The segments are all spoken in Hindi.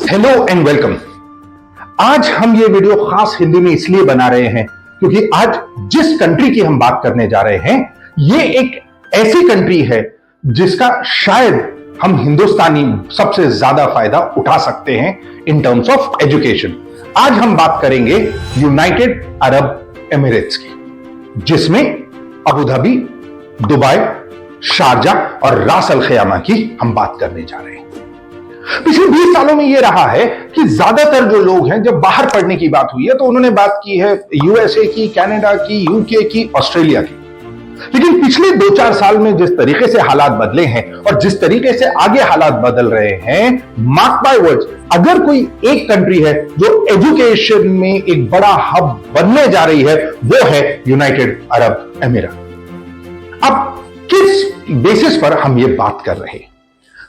Hello and welcome. आज हम ये वीडियो खास हिंदी में इसलिए बना रहे हैं क्योंकि आज जिस कंट्री की हम बात करने जा रहे हैं ये एक ऐसी कंट्री है जिसका शायद हम हिंदुस्तानी सबसे ज्यादा फायदा उठा सकते हैं इन टर्म्स ऑफ एजुकेशन। आज हम बात करेंगे यूनाइटेड अरब एमिरेट्स की, जिसमें अबू धाबी, दुबई, शारजाह और रास अल खयामा की हम बात करने जा रहे हैं। पिछले 20 सालों में यह रहा है कि ज्यादातर जो लोग हैं, जब बाहर पढ़ने की बात हुई है तो उन्होंने बात की है यूएसए की, कनाडा की, यूके की, ऑस्ट्रेलिया की। लेकिन पिछले 2-4 साल में जिस तरीके से हालात बदले हैं और जिस तरीके से आगे हालात बदल रहे हैं, मार्क बाय वर्ड्स, अगर कोई एक कंट्री है जो एजुकेशन में एक बड़ा हब बनने जा रही है वो है यूनाइटेड अरब अमीरात। अब किस बेसिस पर हम ये बात कर रहे हैं?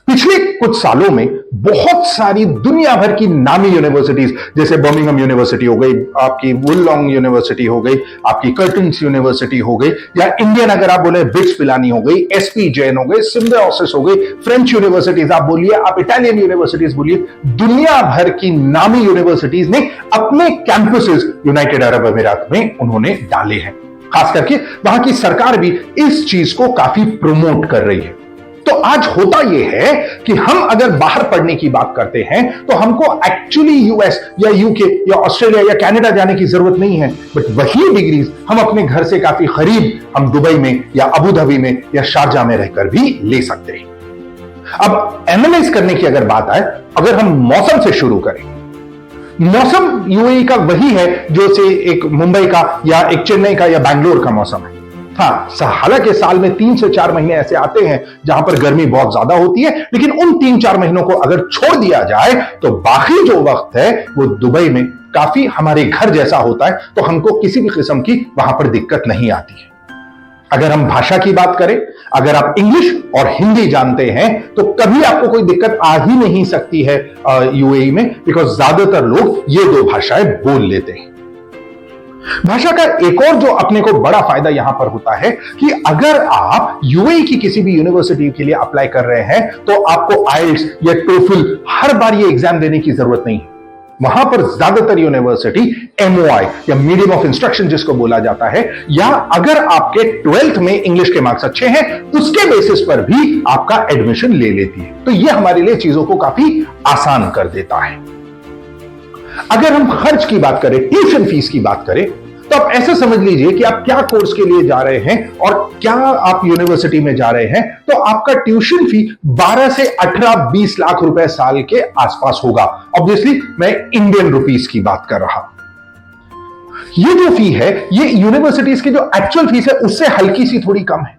पिछले कुछ सालों में बहुत सारी दुनिया भर की नामी यूनिवर्सिटीज, जैसे बर्मिंघम यूनिवर्सिटी हो गई, आपकी वुलॉन्ग यूनिवर्सिटी हो गई, आपकी कर्टन्स यूनिवर्सिटी हो गई, या इंडियन अगर आप बोले बिट्स पिलानी हो गई, एसपी जैन हो गई, सिम्बायोसिस हो गई, फ्रेंच यूनिवर्सिटीज आप बोलिए, आप इटालियन यूनिवर्सिटीज बोलिए, दुनिया भर की नामी यूनिवर्सिटीज ने अपने कैंपसेस यूनाइटेड अरब अमीरात में उन्होंने डाले हैं। खास करके वहां की सरकार भी इस चीज को काफी प्रमोट कर रही है। तो आज होता यह है कि हम अगर बाहर पढ़ने की बात करते हैं तो हमको एक्चुअली यूएस या यूके या ऑस्ट्रेलिया या कनाडा जाने की जरूरत नहीं है, बट वही डिग्रीज हम अपने घर से काफी करीब हम दुबई में या अबू धाबी में या शारजाह में रहकर भी ले सकते हैं। अब एनालाइज करने की अगर बात आए, अगर हम मौसम से शुरू करें, मौसम यूएई का वही है जो से एक मुंबई का या एक चेन्नई का या बैंगलोर का मौसम है। हाँ, हालांकि साल में 3 से 4 महीने ऐसे आते हैं जहां पर गर्मी बहुत ज्यादा होती है, लेकिन उन 3-4 महीनों को अगर छोड़ दिया जाए तो बाकी जो वक्त है वो दुबई में काफी हमारे घर जैसा होता है, तो हमको किसी भी किस्म की वहां पर दिक्कत नहीं आती है। अगर हम भाषा की बात करें, अगर आप इंग्लिश और हिंदी जानते हैं तो कभी आपको कोई दिक्कत आ ही नहीं सकती है यूएई में, बिकॉज ज्यादातर लोग ये 2 भाषाएं बोल लेते हैं। भाषा का एक और जो अपने को बड़ा फायदा यहां पर होता है कि अगर आप यूएई की किसी भी यूनिवर्सिटी के लिए अप्लाई कर रहे हैं तो आपको आइल्स या टोफल हर बार ये एग्जाम देने की जरूरत नहीं है। वहां पर ज्यादातर यूनिवर्सिटी एमओआई या मीडियम ऑफ इंस्ट्रक्शन जिसको बोला जाता है, या अगर आपके 12th में इंग्लिश के मार्क्स अच्छे हैं उसके बेसिस पर भी आपका एडमिशन ले लेती है। तो यह हमारे लिए चीजों को काफी आसान कर देता है। अगर हम खर्च की बात करें, ट्यूशन फीस की बात करें, तो आप ऐसे समझ लीजिए कि आप क्या कोर्स के लिए जा रहे हैं और क्या आप यूनिवर्सिटी में जा रहे हैं, तो आपका ट्यूशन फी 12 से 18-20 लाख रुपए साल के आसपास होगा। ऑब्वियसली मैं इंडियन रुपीस की बात कर रहा हूं। ये जो फी है ये यूनिवर्सिटीज की जो एक्चुअल फीस है उससे हल्की सी थोड़ी कम है,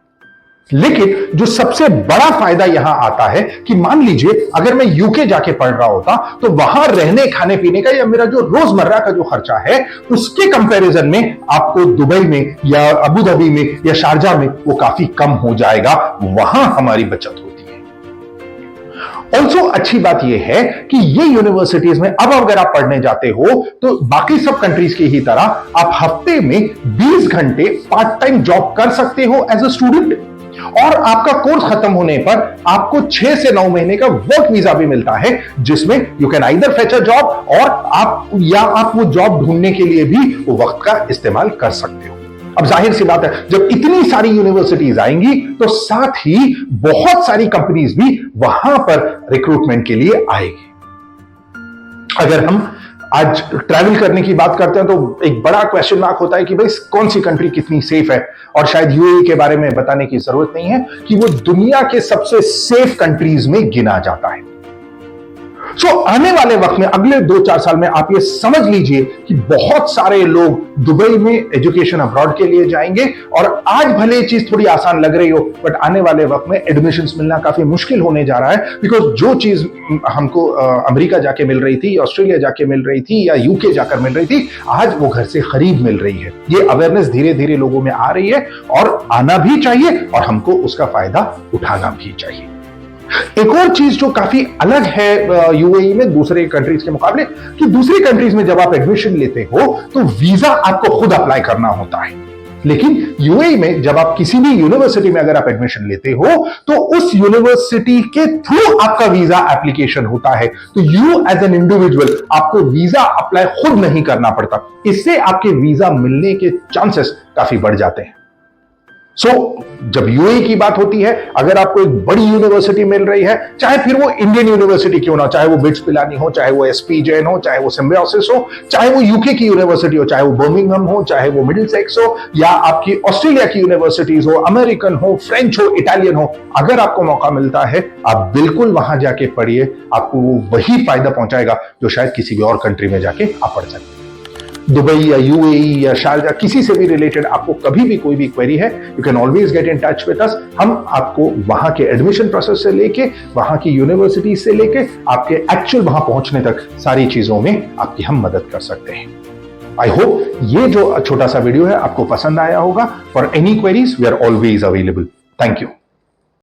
लेकिन जो सबसे बड़ा फायदा यहां आता है कि मान लीजिए अगर मैं यूके जाके पढ़ रहा होता तो वहां रहने खाने पीने का या मेरा जो रोजमर्रा का जो खर्चा है उसके कंपैरिजन में आपको दुबई में या अबू धाबी में या शारजाह में वो काफी कम हो जाएगा। वहां हमारी बचत होती है। ऑल्सो अच्छी बात यह है कि ये यूनिवर्सिटीज में अब अगर आप पढ़ने जाते हो तो बाकी सब कंट्रीज की ही तरह आप हफ्ते में 20 घंटे पार्ट टाइम जॉब कर सकते हो एज अ स्टूडेंट, और आपका कोर्स खत्म होने पर आपको 6 से 9 महीने का वर्क वीजा भी मिलता है, जिसमें you can either fetch a job और आप वो जॉब ढूंढने के लिए भी वो वक्त का इस्तेमाल कर सकते हो। अब जाहिर सी बात है, जब इतनी सारी यूनिवर्सिटीज आएंगी तो साथ ही बहुत सारी कंपनीज भी वहां पर रिक्रूटमेंट के लिए आएगी। अगर हम आज ट्रैवल करने की बात करते हैं तो एक बड़ा क्वेश्चन मार्क होता है कि भाई कौन सी कंट्री कितनी सेफ है, और शायद यूएई के बारे में बताने की जरूरत नहीं है कि वो दुनिया के सबसे सेफ कंट्रीज में गिना जाता है। आने वाले वक्त में अगले 2-4 साल में आप ये समझ लीजिए कि बहुत सारे लोग दुबई में एजुकेशन अब्रॉड के लिए जाएंगे, और आज भले ये चीज थोड़ी आसान लग रही हो बट आने वाले वक्त में एडमिशंस मिलना काफी मुश्किल होने जा रहा है, बिकॉज जो चीज हमको अमेरिका जाके मिल रही थी, ऑस्ट्रेलिया जाके मिल रही थी या यूके जाकर मिल रही थी, आज वो घर से करीब मिल रही है। ये अवेयरनेस धीरे धीरे लोगों में आ रही है और आना भी चाहिए और हमको उसका फायदा उठाना भी चाहिए। एक और चीज जो काफी अलग है यूएई में दूसरे कंट्रीज के मुकाबले, कि दूसरी कंट्रीज में जब आप एडमिशन लेते हो तो वीजा आपको खुद अप्लाई करना होता है। लेकिन यूएई में जब आप किसी भी यूनिवर्सिटी में अगर आप एडमिशन लेते हो तो उस यूनिवर्सिटी के थ्रू आपका वीजा एप्लीकेशन होता है। तो यू एज एन इंडिविजुअल आपको वीजा अप्लाई खुद नहीं करना पड़ता। इससे आपके वीजा मिलने के चांसेस काफी बढ़ जाते हैं। जब यूएई की बात होती है, अगर आपको एक बड़ी यूनिवर्सिटी मिल रही है, चाहे फिर वो इंडियन यूनिवर्सिटी क्यों ना, चाहे वो बिट्स पिलानी हो, चाहे वो एसपी जैन हो, चाहे वो सिम्बायोसिस हो, चाहे वो यूके की यूनिवर्सिटी हो, चाहे वो बर्मिंघम हो, चाहे वो मिडिलसेक्स हो, या आपकी ऑस्ट्रेलिया की यूनिवर्सिटीज हो, अमेरिकन हो, फ्रेंच हो, इटालियन हो, अगर आपको मौका मिलता है आप बिल्कुल वहां जाके पढ़िए। आपको वो वही फायदा पहुंचाएगा जो शायद किसी भी और कंट्री में जाके आप पढ़ सकते हैं। दुबई या यूएई या शारजा किसी से भी रिलेटेड आपको कभी भी कोई भी क्वेरी है, you can always get in touch with us. हम आपको वहां के एडमिशन प्रोसेस से लेके, वहां की यूनिवर्सिटी से लेके, आपके एक्चुअल वहां पहुंचने तक सारी चीजों में आपकी हम मदद कर सकते हैं। आई होप ये जो छोटा सा वीडियो है आपको पसंद आया होगा। For any queries we are always available. Thank you.